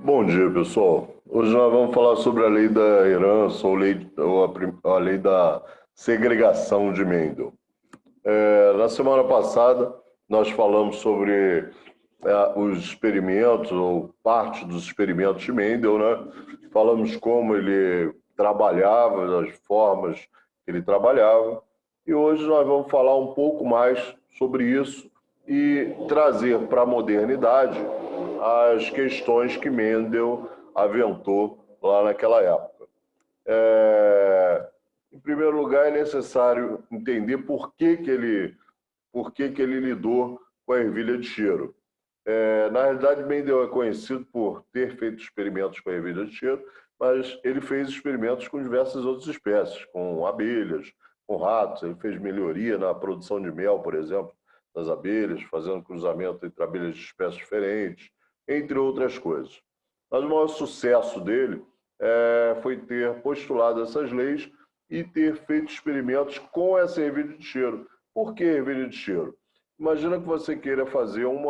Bom dia, pessoal. Hoje nós vamos falar sobre a lei da herança ou a lei da segregação de Mendel. Na semana passada, nós falamos sobre os experimentos ou parte dos experimentos de Mendel, né? Falamos como ele trabalhava, as formas que ele trabalhava, e hoje nós vamos falar um pouco mais sobre isso e trazer para a modernidade as questões que Mendel aventou lá naquela época. Em primeiro lugar, é necessário entender por que que ele lidou com a ervilha de cheiro. Na realidade, Mendel é conhecido por ter feito experimentos com a ervilha de cheiro, mas ele fez experimentos com diversas outras espécies, com abelhas, com ratos. Ele fez melhoria na produção de mel, por exemplo, das abelhas, fazendo cruzamento entre abelhas de espécies diferentes, entre outras coisas. Mas o maior sucesso dele foi ter postulado essas leis e ter feito experimentos com essa ervilha de cheiro. Por que ervilha de cheiro? Imagina que você queira fazer um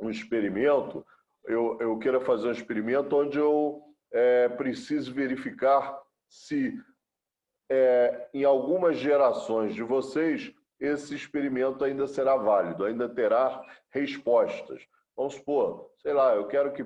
experimento, eu queira fazer um experimento onde eu preciso verificar se em algumas gerações de vocês esse experimento ainda será válido, ainda terá respostas. Vamos supor, sei lá, eu quero que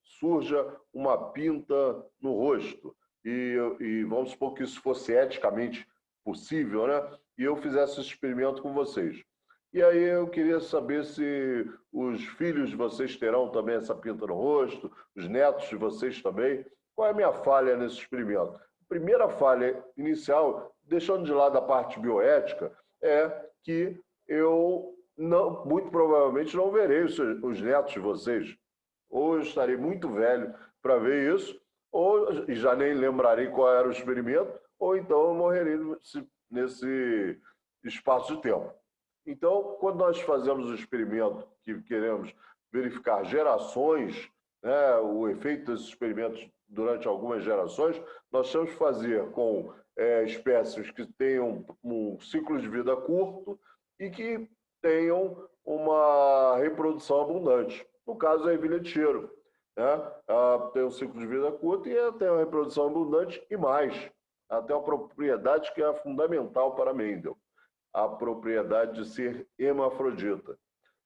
surja uma pinta no rosto e vamos supor que isso fosse eticamente possível, né? E eu fizesse esse experimento com vocês. E aí eu queria saber se os filhos de vocês terão também essa pinta no rosto, os netos de vocês também. Qual é a minha falha nesse experimento? Primeira falha inicial, deixando de lado a parte bioética, é que eu não, muito provavelmente não verei os netos de vocês. Ou eu estarei muito velho para ver isso, ou já nem lembrarei qual era o experimento, ou então eu morrerei nesse espaço de tempo. Então, quando nós fazemos o experimento que queremos verificar gerações, né, o efeito desses experimentos durante algumas gerações, nós temos que fazer com espécies que tenham um ciclo de vida curto e que tenham uma reprodução abundante. No caso, a ervilha de cheiro, né? Ela tem um ciclo de vida curto e ela tem uma reprodução abundante e mais. Ela tem uma propriedade que é fundamental para Mendel, a propriedade de ser hermafrodita.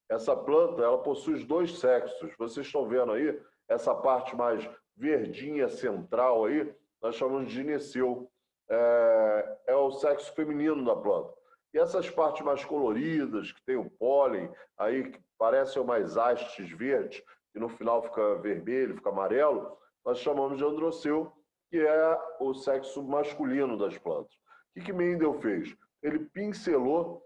Essa planta, ela possui os dois sexos. Vocês estão vendo aí, essa parte mais verdinha central aí, nós chamamos de gineceu. É o sexo feminino da planta. E essas partes mais coloridas, que tem o pólen, aí que parecem mais hastes verdes, e no final fica vermelho, fica amarelo, nós chamamos de androceu, que é o sexo masculino das plantas. O que Mendel fez? Ele pincelou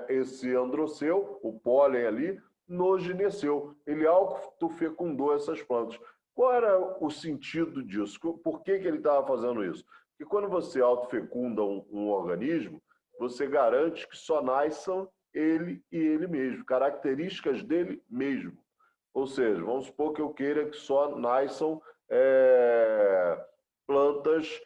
esse androceu, o pólen ali, no gineceu. Ele autofecundou essas plantas. Qual era o sentido disso? Por que ele estava fazendo isso? Porque quando você autofecunda um organismo, você garante que só nasçam ele e ele mesmo, características dele mesmo. Ou seja, vamos supor que eu queira que só nasçam plantas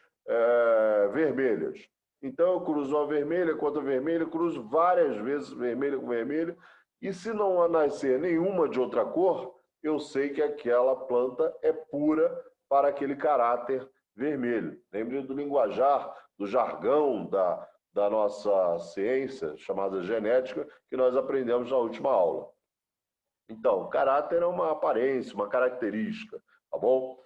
vermelhas. Então eu cruzo uma vermelha com outra vermelha, cruzo várias vezes vermelha com vermelha, e se não nascer nenhuma de outra cor, eu sei que aquela planta é pura para aquele caráter vermelho. Lembre do linguajar, do jargão da nossa ciência, chamada genética, que nós aprendemos na última aula. Então, caráter é uma aparência, uma característica, tá bom?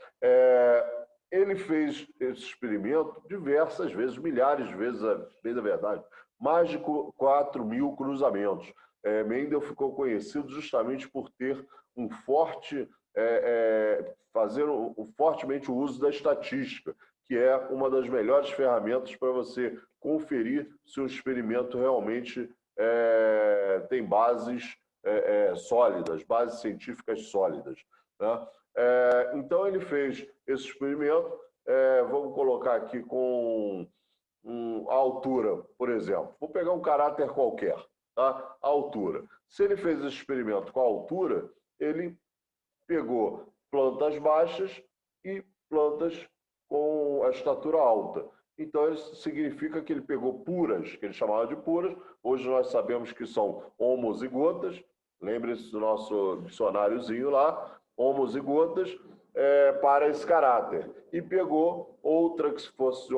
Ele fez esse experimento diversas vezes, milhares de vezes, bem da verdade, mais de 4.000 cruzamentos. Mendel ficou conhecido justamente por ter fazer fortemente o uso da estatística, que é uma das melhores ferramentas para você conferir se o experimento realmente tem bases sólidas, bases científicas sólidas, né? Então ele fez esse experimento, vamos colocar aqui com a altura, por exemplo. Vou pegar um caráter qualquer, tá? A altura. Se ele fez esse experimento com a altura, ele pegou plantas baixas e plantas com a estatura alta. Então, isso significa que ele pegou puras, que ele chamava de puras. Hoje nós sabemos que são homozigotas. Lembre-se do nosso dicionáriozinho lá. homozigotas para esse caráter. E pegou outra que fosse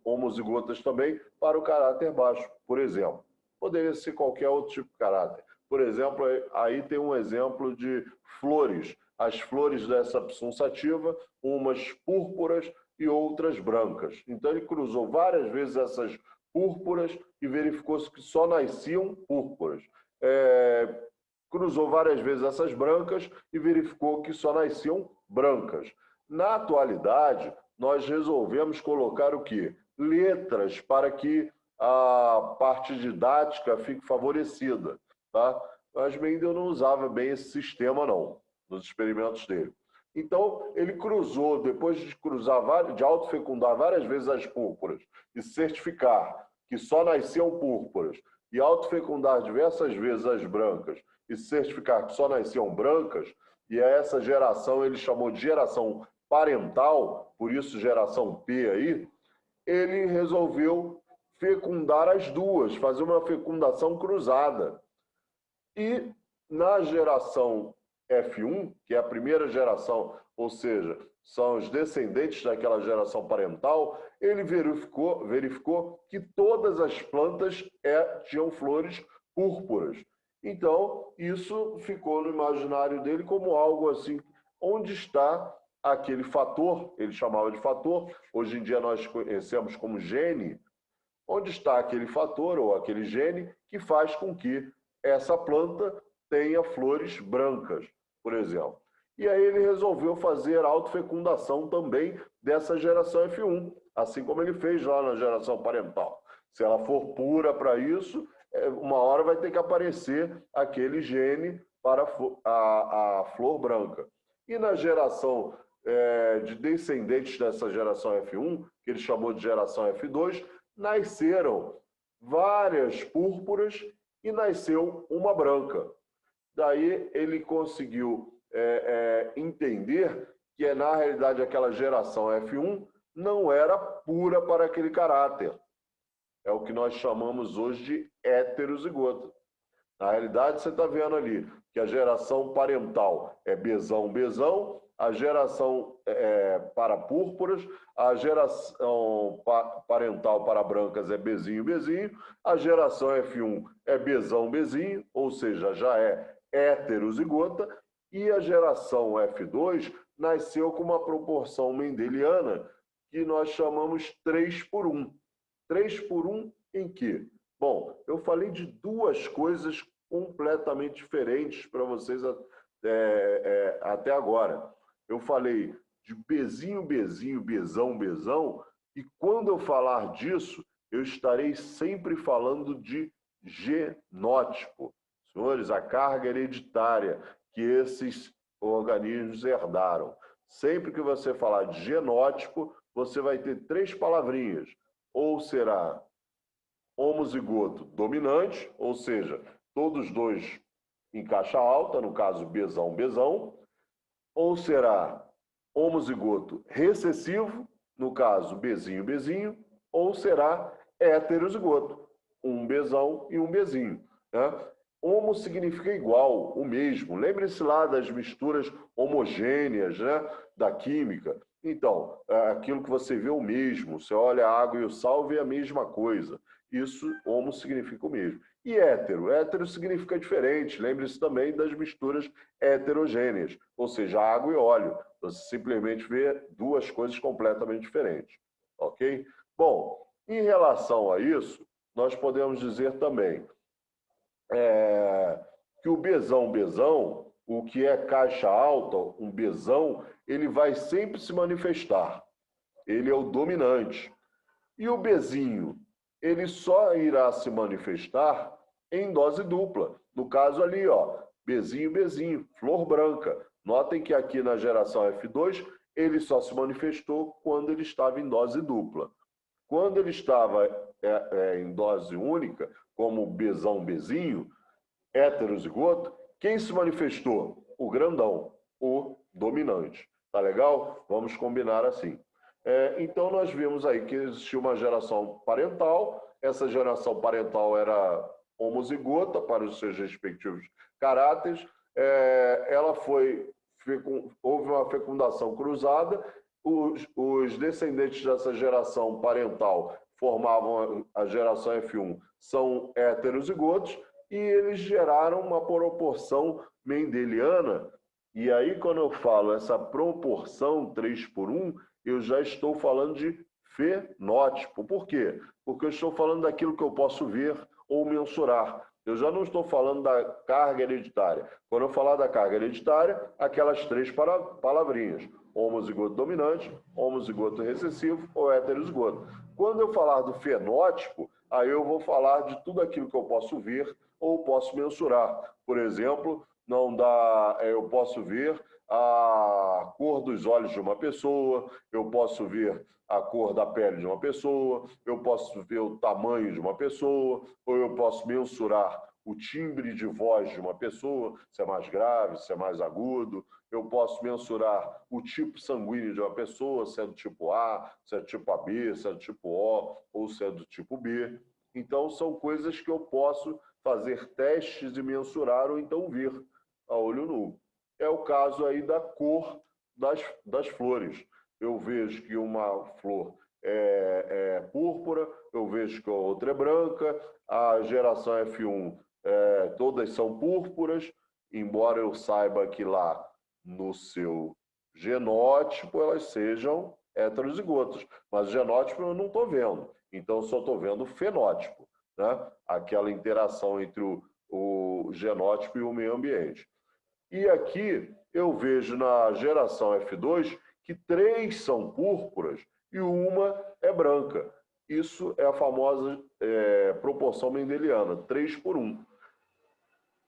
homozigotas também para o caráter baixo, por exemplo. Poderia ser qualquer outro tipo de caráter. Por exemplo, aí tem um exemplo de flores. As flores dessa psum sativa, umas púrpuras e outras brancas. Então ele cruzou várias vezes essas púrpuras e verificou que só nasciam púrpuras. Cruzou várias vezes essas brancas e verificou que só nasciam brancas. Na atualidade, nós resolvemos colocar o quê? Letras para que a parte didática fique favorecida, tá? Mas Mendel não usava bem esse sistema, não, nos experimentos dele. Então, ele cruzou, depois de cruzar, de autofecundar várias vezes as púrpuras e certificar que só nasciam púrpuras, e autofecundar diversas vezes as brancas e certificar que só nasciam brancas, e essa geração ele chamou de geração parental, por isso geração P aí, ele resolveu fecundar as duas, fazer uma fecundação cruzada. E na geração F1, que é a primeira geração, ou seja, são os descendentes daquela geração parental, ele verificou que todas as plantas tinham flores púrpuras. Então, isso ficou no imaginário dele como algo assim, onde está aquele fator, ele chamava de fator, hoje em dia nós conhecemos como gene, onde está aquele fator ou aquele gene que faz com que essa planta tenha flores brancas, por exemplo. E aí ele resolveu fazer autofecundação também dessa geração F1, assim como ele fez lá na geração parental. Se ela for pura para isso, uma hora vai ter que aparecer aquele gene para a flor branca. E na geração de descendentes dessa geração F1, que ele chamou de geração F2, nasceram várias púrpuras e nasceu uma branca. Daí ele conseguiu entender que, na realidade, aquela geração F1 não era pura para aquele caráter. É o que nós chamamos hoje de heterozigota. Na realidade, você está vendo ali que a geração parental é Bzão, a geração para púrpuras, a geração parental para brancas é Bzinho, a geração F1 é Bzão, ou seja, já é heterozigota, e a geração F2 nasceu com uma proporção mendeliana que nós chamamos 3:1. 3:1 em quê? Bom, eu falei de duas coisas completamente diferentes para vocês até agora. Eu falei de Bzinho, Bzão, e quando eu falar disso, eu estarei sempre falando de genótipo. Senhores, a carga hereditária que esses organismos herdaram. Sempre que você falar de genótipo, você vai ter três palavrinhas. Ou será homozigoto dominante, ou seja, todos dois em caixa alta, no caso Bzão, ou será homozigoto recessivo, no caso Bzinho, ou será heterozigoto, um Bzão e um Bzinho, né? Homo significa igual, o mesmo. Lembre-se lá das misturas homogêneas, né, da química. Então, aquilo que você vê o mesmo, você olha a água e o sal, vê a mesma coisa. Isso, homo significa o mesmo. E hétero significa diferente. Lembre-se também das misturas heterogêneas, ou seja, água e óleo. Você simplesmente vê duas coisas completamente diferentes. Ok? Bom, em relação a isso, nós podemos dizer também que o Bzão, o que é caixa alta, um Bzão, ele vai sempre se manifestar. Ele é o dominante. E o Bzinho, ele só irá se manifestar em dose dupla. No caso ali, ó, Bzinho, flor branca. Notem que aqui na geração F2, ele só se manifestou quando ele estava em dose dupla. Quando ele estava em dose única, como Bzinho, heterozigoto, quem se manifestou? O grandão, o dominante. Tá legal? Vamos combinar assim. Então, nós vimos aí que existia uma geração parental, essa geração parental era homozigota para os seus respectivos caráteres, ela foi houve uma fecundação cruzada, os descendentes dessa geração parental formavam a geração F1, são heterozigotos, e eles geraram uma proporção mendeliana. E aí, quando eu falo essa proporção 3:1, eu já estou falando de fenótipo. Por quê? Porque eu estou falando daquilo que eu posso ver ou mensurar. Eu já não estou falando da carga hereditária. Quando eu falar da carga hereditária, aquelas três palavrinhas: homozigoto dominante, homozigoto recessivo ou heterozigoto. Quando eu falar do fenótipo, aí eu vou falar de tudo aquilo que eu posso ver ou posso mensurar. Por exemplo, eu posso ver a cor dos olhos de uma pessoa, eu posso ver a cor da pele de uma pessoa, eu posso ver o tamanho de uma pessoa, ou eu posso mensurar o timbre de voz de uma pessoa, se é mais grave, se é mais agudo, eu posso mensurar o tipo sanguíneo de uma pessoa, se é do tipo A, se é do tipo AB, se é do tipo O, ou se é do tipo B. Então, são coisas que eu posso fazer testes e mensurar, ou então ver a olho nu. É o caso aí da cor das flores. Eu vejo que uma flor é púrpura, eu vejo que a outra é branca, a geração F1, todas são púrpuras, embora eu saiba que lá no seu genótipo elas sejam heterozigotas, mas o genótipo eu não estou vendo, então eu só estou vendo o fenótipo, né? Aquela interação entre o genótipo e o meio ambiente. E aqui eu vejo na geração F2 que 3 são púrpuras e uma é branca. Isso é a famosa proporção mendeliana, 3:1.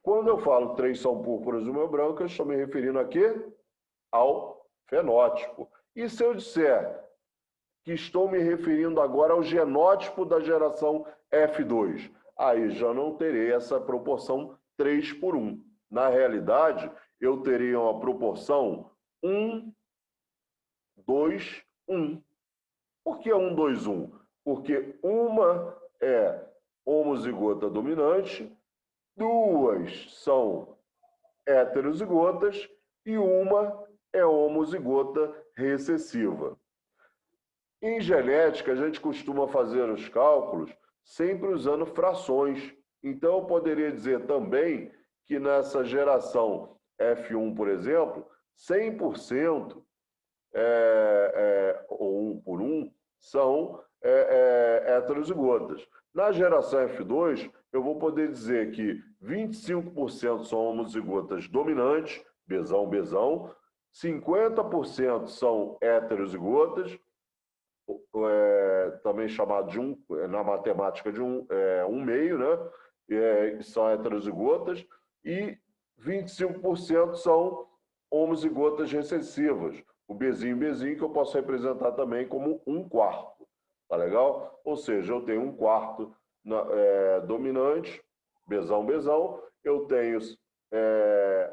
Quando eu falo 3 são púrpuras e uma é branca, eu estou me referindo a quê? Ao fenótipo. E se eu disser que estou me referindo agora ao genótipo da geração F2? Aí já não terei essa proporção 3:1. Na realidade, eu teria uma proporção 1, 2, 1. Por que 1, 2, 1? Porque uma é homozigota dominante, 2 são heterozigotas e uma é homozigota recessiva. Em genética, a gente costuma fazer os cálculos sempre usando frações. Então, eu poderia dizer também que nessa geração F1, por exemplo, 100% ou 1:1 são heterozigotas. Na geração F2, eu vou poder dizer que 25% são homozigotas dominantes, Bzão, Bzão, 50% são heterozigotas, também chamado de na matemática de um meio, né? São heterozigotas, e 25% são homozigotas recessivas. O Bzinho, Bzinho, que eu posso representar também como 1/4. Tá legal? Ou seja, eu tenho 1/4 dominante, Bzão, Bzão, eu tenho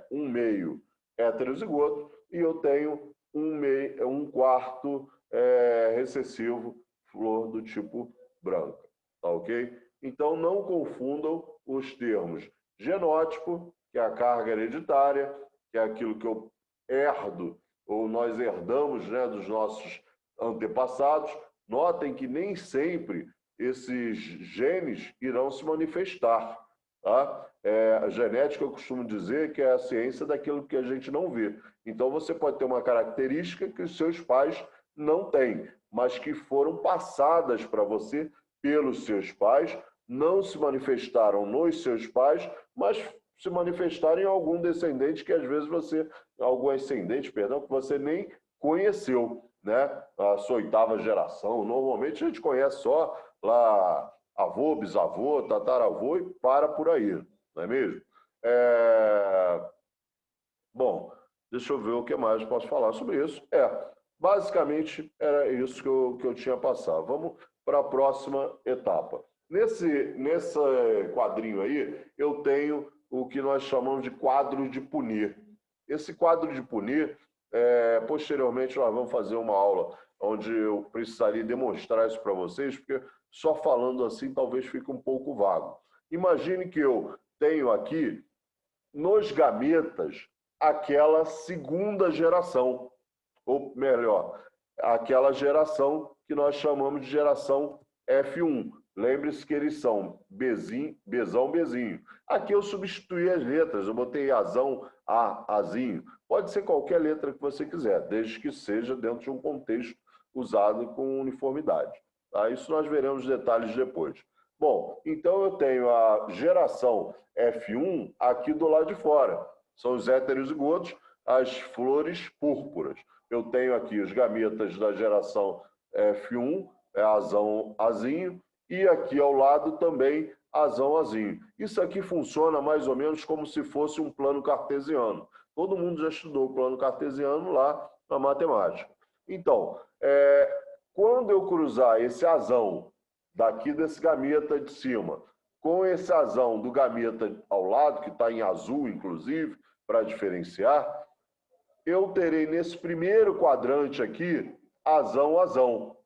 1/2 heterozigoto e eu tenho 1/4 recessivo, flor do tipo branca. Tá ok? Então, não confundam os termos genótipo, que é a carga hereditária, que é aquilo que eu herdo, ou nós herdamos, né, dos nossos antepassados. Notem que nem sempre esses genes irão se manifestar. Tá? A genética, eu costumo dizer que é a ciência daquilo que a gente não vê. Então, você pode ter uma característica que os seus pais não têm, mas que foram passadas para você pelos seus pais, não se manifestaram nos seus pais, mas se manifestaram em algum descendente que às vezes algum ascendente, perdão, que você nem conheceu, né? A sua 8ª geração. Normalmente a gente conhece só lá avô, bisavô, tataravô e para por aí, não é mesmo? Bom, deixa eu ver o que mais posso falar sobre isso. Basicamente era isso que eu tinha a passar. Vamos para a próxima etapa. Nesse quadrinho aí, eu tenho o que nós chamamos de quadro de Punnett. Esse quadro de Punnett, posteriormente nós vamos fazer uma aula onde eu precisaria demonstrar isso para vocês, porque só falando assim talvez fique um pouco vago. Imagine que eu tenho aqui, nos gametas, aquela segunda geração, ou melhor, aquela geração que nós chamamos de geração F1. Lembre-se que eles são Bzinho, Bzão, Bzinho. Aqui eu substituí as letras, eu botei Azão, Azinho. Pode ser qualquer letra que você quiser, desde que seja dentro de um contexto usado com uniformidade. Tá? Isso nós veremos detalhes depois. Bom, então eu tenho a geração F1 aqui do lado de fora. São os heterozigotos, as flores púrpuras. Eu tenho aqui os gametas da geração F1, Azão, Azinho, e aqui ao lado também Azão, Azinho. Isso aqui funciona mais ou menos como se fosse um plano cartesiano. Todo mundo já estudou o plano cartesiano lá na matemática. Então, quando eu cruzar esse azão daqui desse gameta de cima com esse azão do gameta ao lado, que está em azul, inclusive, para diferenciar, eu terei nesse primeiro quadrante aqui azão, azão.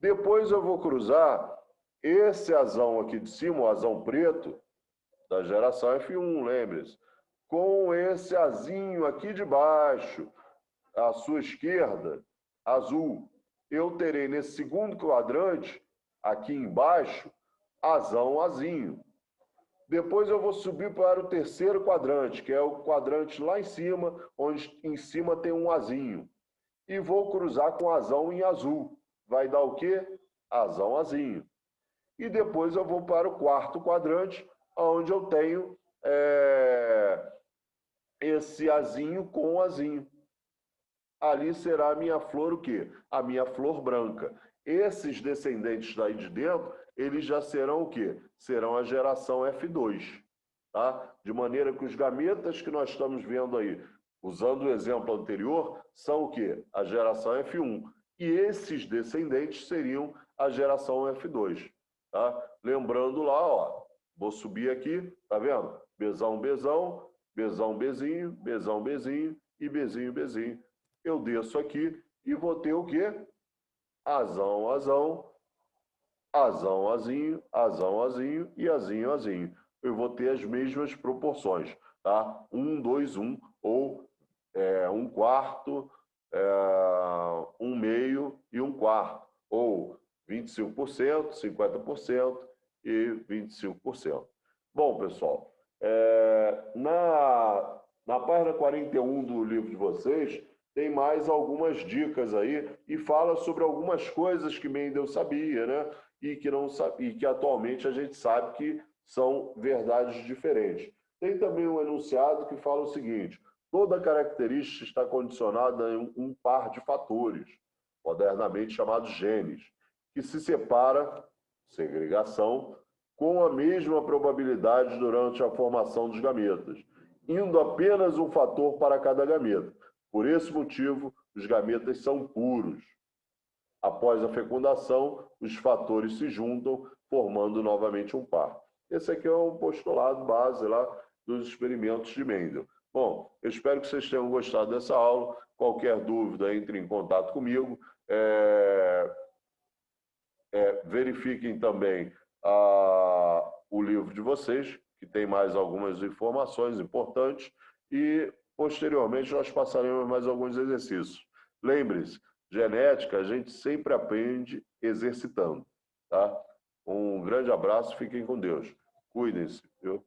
Depois eu vou cruzar esse azão aqui de cima, o azão preto, da geração F1, lembre-se, com esse azinho aqui de baixo, à sua esquerda, azul. Eu terei nesse segundo quadrante, aqui embaixo, azão, azinho. Depois eu vou subir para o terceiro quadrante, que é o quadrante lá em cima, onde em cima tem um azinho. E vou cruzar com azão em azul. Vai dar o quê? Azão, azinho. E depois eu vou para o quarto quadrante, onde eu tenho esse azinho com azinho. Ali será a minha flor o quê? A minha flor branca. Esses descendentes daí de dentro, eles já serão o quê? Serão a geração F2. Tá? De maneira que os gametas que nós estamos vendo aí, usando o exemplo anterior, são o quê? A geração F1. E esses descendentes seriam a geração F2. Tá? Lembrando lá, ó, vou subir aqui, tá vendo? Bzão, Bzão, Bzão, Bzinho, Bzão, Bzinho e Bzinho, Bzinho. Eu desço aqui e vou ter o quê? Azão, azão, azão, azinho, azão, azinho e azinho, azinho. Eu vou ter as mesmas proporções, tá? 1, 2, 1, ou 1 quarto, 1 meio e 1 quarto, ou 25%, 50% e 25%. Bom, pessoal, na página 41 do livro de vocês, tem mais algumas dicas aí e fala sobre algumas coisas que Mendel sabia, né? E que não sabia, e que atualmente a gente sabe que são verdades diferentes. Tem também um enunciado que fala o seguinte: toda característica está condicionada em um par de fatores, modernamente chamados genes, que se separa, segregação, com a mesma probabilidade durante a formação dos gametas, indo apenas um fator para cada gameta. Por esse motivo, os gametas são puros. Após a fecundação, os fatores se juntam, formando novamente um par. Esse aqui é um postulado base lá dos experimentos de Mendel. Bom, eu espero que vocês tenham gostado dessa aula. Qualquer dúvida, entre em contato comigo. Verifiquem também o livro de vocês, que tem mais algumas informações importantes, e posteriormente nós passaremos mais alguns exercícios. Lembre-se, genética a gente sempre aprende exercitando, tá? Um grande abraço, fiquem com Deus. Cuidem-se, viu?